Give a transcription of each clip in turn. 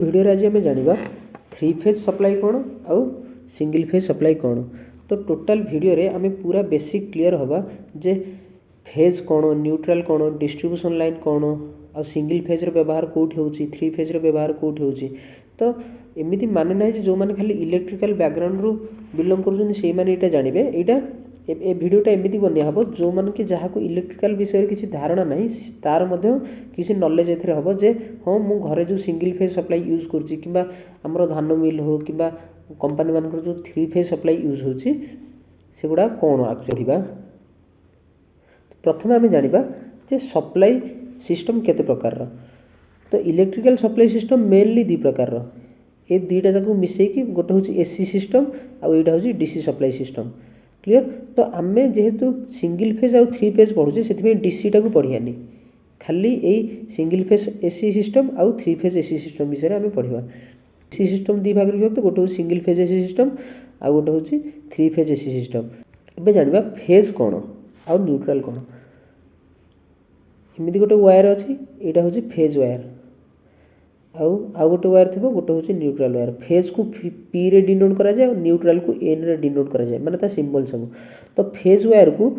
Video आज आम जाना थ्री फेज सप्लाई कौन आउ सिंगल फेज सप्लाई कौन। तो टोटाल वीडियो रे आम पूरा बेसिक क्लियर हवा जे फेज कौन न्यूट्रल कौन डिस्ट्रीब्यूशन लाइन कौन आ सिंगल फेज रो व्यवहार कौट हो थ्री फेज रो व्यवहार कौट हो। तो एमती माने ना जो मैंने खाली इलेक्ट्रिकल बैकग्राउंड रू बिलंग कर जानवे यहाँ ए भिडटा एमती बनिया हम जो मन कि जहाँ को इलेक्ट्रिकल विषय किसी धारणा ना तार किसी नॉलेज एथे हम जे हाँ मु घरे जो सिंगल फेज सप्लाई यूज कर धान मिल हो कि कंपनी मान जो थ्री फेज सप्लाई यूज होगुड़ा कौन एक्चुअली प्रथम आम जाना जे सप्लाई सिस्टम केते प्रकार। तो इलेक्ट्रिकल सप्लाई सिस्टम मेनली दी प्रकार ये दुईटा जाक मिसेकी गोटे हूँ एसी सिस्टम आउ यहाँ हूँ डीसी सप्लाई सिस्टम। क्लियर। तो आम जेहेतु सिंगल फेज आउ थ्री फेज पढ़ुचे से डीसी टाक पढ़ियानी खाली यही सिंगल फेज एसी सिस्टम आउ थ्री फेज एसी सिस्टम विषय आम पढ़ा। एसी सिस्टम दी भाग विभक्त गोटे हूँ सिंगल फेज एसी सिस्टम आउ गोटे हूँ थ्री फेज एसी सिस्टम। एबे जानिबा फेज कौन आउ न्यूट्रल कौन। एमती गोटे वायर अच्छी यहाँ हूँ फेज वायर आउ गोटे वायर थी गोटे हूँ न्यूट्रल वायर। फेज को पी रे डिनोट करा जाए और न्यूट्रल को एन रे डिनोट करा जाए माने ता सिंबल सब। तो फेज वायर को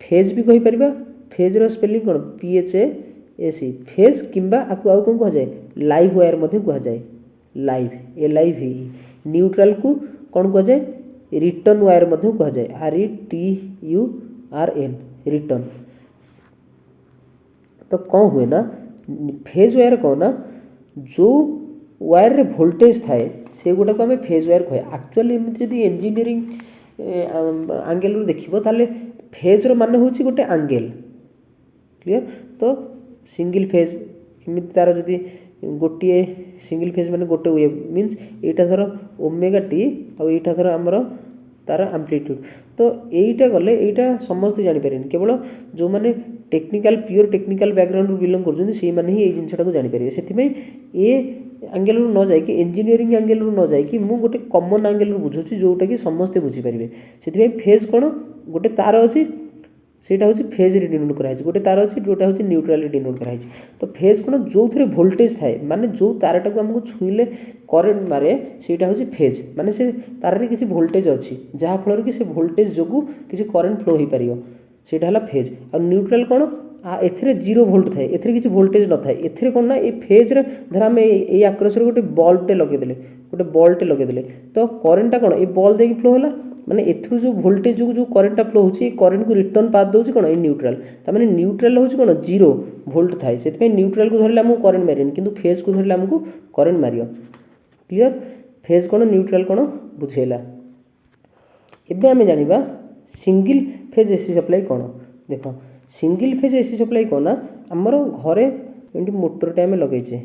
फेज भी कहि परिबा फेज रो स्पेलिंग कौन PHAS फेज किंबा आकु आउ कौन कह जाए लाइव वायर मध्य कह जाए लाइव LIV। न्यूट्रल को कौन कह जाए रिटर्न वायर मध्य कह जाए RETURN रिटर्न। तो कौन हुए ना फेज वायर कौन ना जो वायर रे वोल्टेज थाए से गुड़ा को आम फेज वायर कहे। एक्चुअली एमती जब इंजीनियरिंग एंगल रू देखिबो ताले फेज रो माने होची गोटे एंगल। क्लियर। तो सिंगल फेज एमती तार जदि गोटे सिंगल फेज माने गोटे वेव मीन्स एटा धर ओमेगा टी आ एटा धर आमर तार एम्पलीट्यूड। तो यहीटा गले यहीटा समस्ते जापर केवल जो मैंने technical pure technical background belong कर ही ये जिनटा को जापर से ये एंगल रू न जाकि इंजीनियरिंग एंगल रू न जाकि मु गोटे कॉमन एंगल रू बुझुची जोटा कि समस्ते बुझीपारे। से फेज कौन गोटे तार अच्छी सेटा हूँ फेज रे डिनोट कराई गोटे तार अच्छी जोटा हूँ न्यूट्रल रे डिनोट कराई। तो फेज कौन जो थे वोल्टेज थाए माने जो तारटा को आमको छुईले करेन्ट मारे सेटा हूँ फेज माने से तार रे किसी वोल्टेज अच्छी जहाँ फल कि से वोल्टेज जो किसी करेन्ट फ्लो हो पार सेटा है फेज। और न्यूट्रल कौन एथिरे जीरो वोल्ट थाए एथिरे किसी वोल्टेज न थाए एथिरे कौन ना ये फेज रे धर आम ये आक्रस रे गोटे बल्बटे लगेदेले गोटे बल्बटे लगेदेले तो करेन्टटा कौन ये बल्ब देकी फ्लो है माने एथुरु जो वोल्टेज जो करेन्टटा फ्लो होची करेन्ट को रिटर्न पाथ दोची कौन ये न्यूट्रल। ता माने न्यूट्रल होची कौन जीरो वोल्ट थाए से न्यूट्रल को धरले हमको करेन्ट मारियन किंतु फेज को धरले हमको करेन्ट मारियो। क्लियर। फेज कौन न्यूट्रल कौन बुझेला। एबे आमे जानिबा सिंगल फेज एसी सप्लाई कौन। देख सिंगल फेज एसी सप्लाई कौन ना आमर घरे एमती मोटरटे आम लगे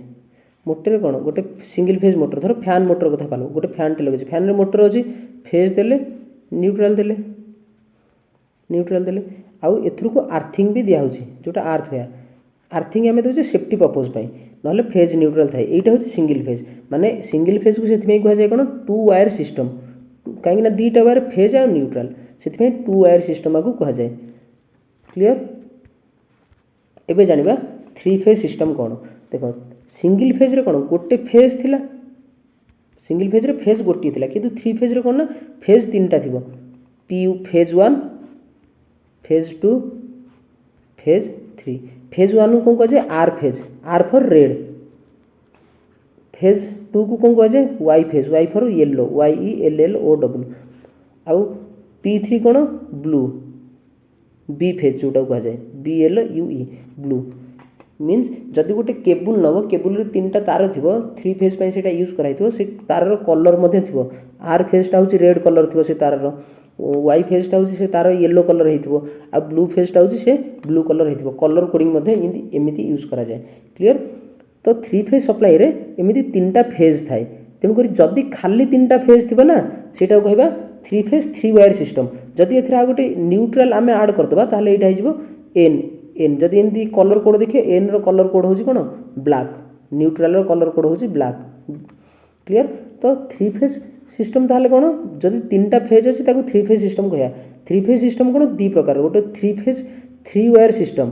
मोटर कौन गोटे सिंगल फेज मोटर धर फैन मोटर कथा पाल गोटे फैनटे लगे फैन रे मोटर अच्छी फेज देले न्यूट्रल देले आउ एथुर को आर्थिंग भी दिया होची जोटा आर्थ वायर आर्थिंग आम दे सेफ्टी पर्पज ना फेज न्यूट्रल थाए यहाँ हूँ सिंगल फेज माने सिंगल फेज को से कह जाए कौन टू वायर सिस्टम कहीं दीटा वायर फेज आ न्यूट्रल से टू वायर सिस्टम आपको कह जाए। क्लियर। एबे जानिबा थ्री फेज सिस्टम कौन। देख सिंगल फेज रे कौन गोटे फेज थिला सिंगल फेज रे फेज गोटे थिला किंतु थ्री फेज रे कौन ना फेज तीन टा थिबो फेज 1 फेज 2 फेज 3। फेज 1 को कौन कह जाए आर फॉर रेड। फेज 2 को कौन कह जाए वाई फॉर येलो YELLOW आउ P3 कौन ब्लू बी फेज जोटा कह जाए BLUE ब्लू। मीन्स जदि गोटे केबुल नब केबुल तीन टा तार थी थ्री फेज से यूज कराई से तार कलर थी आर फेजटा हूँ रेड कलर थी से तार वाई फेजटा हूँ से तार येलो कलर हो आ ब्लू फेजटा हूँ से ब्लू कलर हो कलर कोडिंग एमती यूज करा जाए। क्लियर। तो थ्री फेज सप्लाई रे एमती तीन टा फेज थाए तेणुक जदि खाली तीन टा फेज थी ना सेटा कहवा three phase three wire system. जदि एथरे आ गोटे न्यूट्रल आम आड करदबा ताहले एटा हो एन जदि एमती कलर कोड देखिए एन रो कलर कोड होची कौन ब्लैक न्यूट्रल रो कलर कोड होची ब्लैक। क्लियर। तो थ्री फेज सिस्टम ताहले कौन जदि तीन टा फेज अच्छी ताको थ्री फेज सिस्टम कहया। थ्री फेज सिस्टम कौन दी प्रकार गोटे three phase three wire system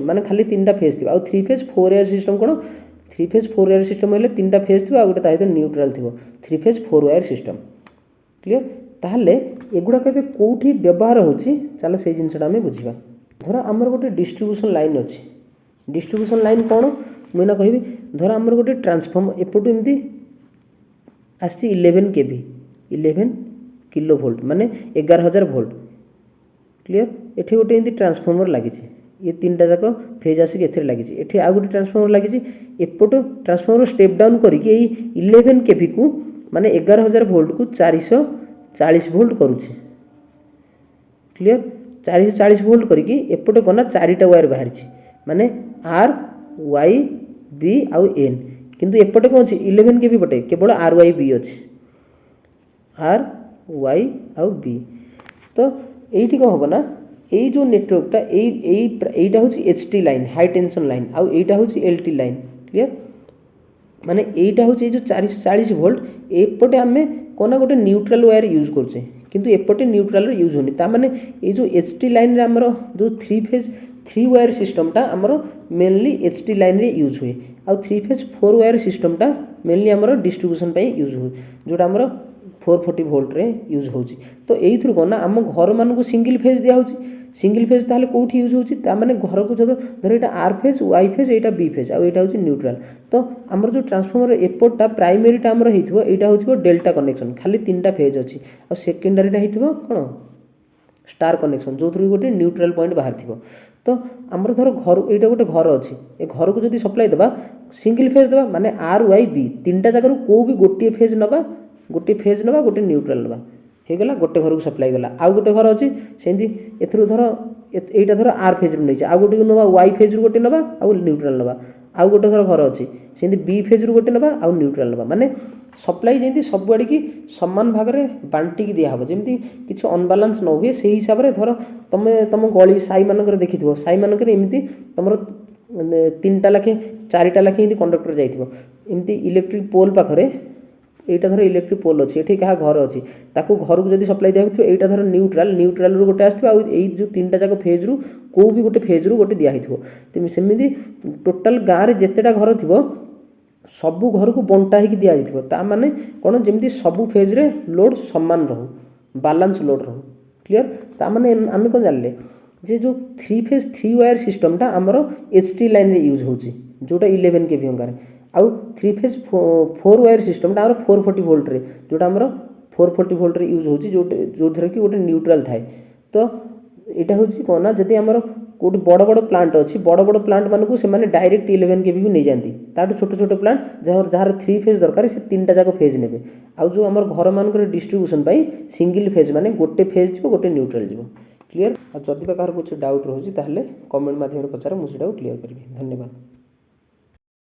माने खाली तीन टा फेज थी आ three phase four wire system कौन three phase four wire system हेल्ले तीन टा फेज थी गोटे सहित न्यूट्राल थी three phase four wire system clear ताहले एगुड़ाक ए कौटी व्यवहार होची चलो से जिनसा आम बुझा धर आमर गोटे डिस्ट्रीब्यूशन लाइन अच्छी डिस्ट्रीब्यूशन लाइन कौन मुझे कहि धर आमर गोटे ट्रांसफॉर्मर एपटू एमती आसी 11 केवी 11 किलो भोल्ट माने 11,000 भोल्ट क्लीयर एठी गोटे एमती ट्रांसफॉर्मर लगी ये तीन टा जाक फेज आसिक एथे लगी एठी आ गोटे ट्रांसफॉर्मर लगी एपटू ट्रांसफॉर्मर स्टेप डाउन करके 11 केवी को माने 11,000 भोल्ट को 440 भोल्ट करुचे क्लीयर 440 भोल्ट करके एपटे कना चारिटा वायर बाहर माने आर वाई बी आउ एन किंतु एपटे कौन अच्छी 11 केवी पटे केवल आर वाई बी अच्छी आर वाई आउ बी तो ये कौन हम ना यही जो नेटवर्कटा यहीटा हूँ H T line high tension line आउ एटा हूँ एल टी लाइन क्लीयर माने यहीटा हूँ जो 440 भोल्ट एपटे आम कौन गोटे न्यूट्राल वायर यूज करछे किंतु एपटे न्यूट्राल यूज होनी तामाने ये जो एच टी लाइन रे हमरो जो थ्री फेज थ्री वायर सिस्टमटा हमरो मेनली एच टी लाइन रे यूज हुए आउ थ्री फेज फोर वायर सिस्टमटा मेनली हमरो डिस्ट्रीब्यूशन पे यूज हुए जोटा हमरो 440 भोल्ट रे यूज होची तो एई थ्रु कोना हम घर मान को सिंगल फेज दिया होची सिंगल फेज ताले कोठी यूज होची ता माने घर को जदो धर एटा आर फेज वाई फेज एटा बी फेज आ एटा होची न्यूट्रल तो हमर जो ट्रांसफार्मर एपोर्टटा प्राइमरीटा हमर हेथिबो एटा होथिबो डेल्टा कनेक्शन खाली तीनटा फेज अछि आ सेकेंडरीटा हेथिबो कोन स्टार कनेक्शन जो थ्रु गोटे न्यूट्रल पॉइंट बाहर थिबो तो हमर धर घर एटा गोटे घर अछि ए घर को जदी सप्लाई देबा सिंगल फेज देबा माने आर वाई बी तीनटा जगह को भी गोटे फेज नबा गोटे न्यूट्रल नबा हे गला गोटे घर को सप्लाई गला आउ गोटे घर अछि सेंदी एथरु धर एटा धर आर फेज रु नै आ गोटे को नबा वाई फेज रु गोटे नबा आउ न्यूट्रल नबा आउ गोटे धर घर अछि सेंदी बी फेज रु गोटे नबा आउ न्यूट्रल नबा माने सप्लाई जेंती सब आड़ी की समान भाग रे बांटी की दिया हबो जेंती किछ अनबालांस न हुए सेही हिसाब रे धर तम गली साई मानकर देखिथिबो साई मानकर एमिति तमरो तीनटा लाखे चारिटा लाखे एमिति कंडक्टर जाइथिबो एमिति इलेक्ट्रिक पोल पाखरे एटा धर इलेक्ट्रिक पोल अछि एठी कहा घर अछि ताको घर को जदी सप्लाई दिया होथिबो एटा धर न्यूट्रल रु गोटे आस्थि आ एई जो तीनटा जाक फेज रु को भी गोटे फेज रु गोटे दिया हिथिबो तेमि सेमिति टोटल गां रे जेतेटा घर थिबो सबु घर को बंटा ही दिया जाइथिबो ता माने कोन जेमति सबु फेज रे लोड समान रहू बैलेंस लोड रहू क्लियर ता माने आमे कोन जानले जे जो थ्री फेज थ्री वायर सिस्टमटा हमरो एचटी लाइन रे यूज होची जोटा 11 केवी अंगारे आउ थ्री फेज फोर वायर सिस्टमटा हमरो 440 वोल्ट रे जोटा हमरो 440 वोल्ट रे यूज होची जो धर कि गोटे न्यूट्रल थाए तो एटा होची कोना जदी हमरो कोटी बड़ प्लांट अछि बड़ प्लांट मान को से माने डायरेक्ट 11 केवी भी नै जानती ताटो छोट छोट प्लांट जहार थ्री फेज दरकार से तीनटा जाक फेज नेबे आउ जो हमर घर मान को डिस्ट्रीब्यूशन पाई सिंगल फेज माने गोटे फेज जिवो गोटे न्यूट्रल जिवो क्लियर आ जदी बा कार कुछ डाउट रहउची ताहले कमेंट माध्यम रे पचार मु सेटा क्लियर करबी धन्यवाद।